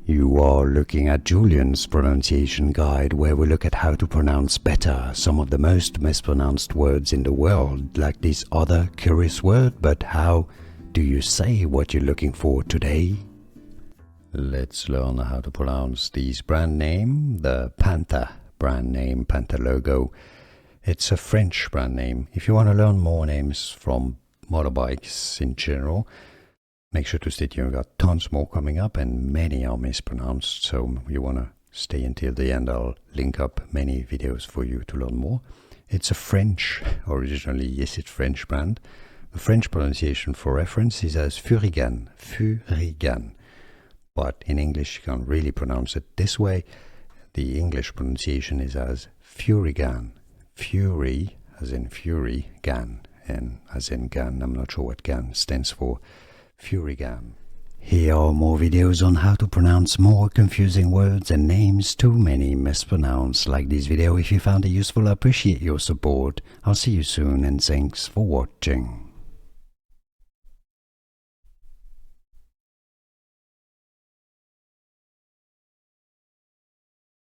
You are looking at Julian's pronunciation guide, where we look at how to pronounce better some of the most mispronounced words in the world, like this other curious word. But how do you say what you're looking for today? Let's learn how to pronounce this brand name, the Panther brand name, Panther logo. It's a French brand name. If you want to learn more names from motorbikes in general, make sure to stay tuned. We've got tons more coming up and many are mispronounced, so you want to stay until the end. I'll link up many videos for you to learn more. It's a French, originally, yes, it's French brand. The French pronunciation for reference is as Furygan, Furygan. But in English you can't really pronounce it this way. The English pronunciation is as Furygan. Fury, as in fury, gan, and as in gan. I'm not sure what gan stands for. Furygan. Here are more videos on how to pronounce more confusing words and names too many mispronounced. Like this video if you found it useful. I appreciate your support. I'll see you soon and thanks for watching.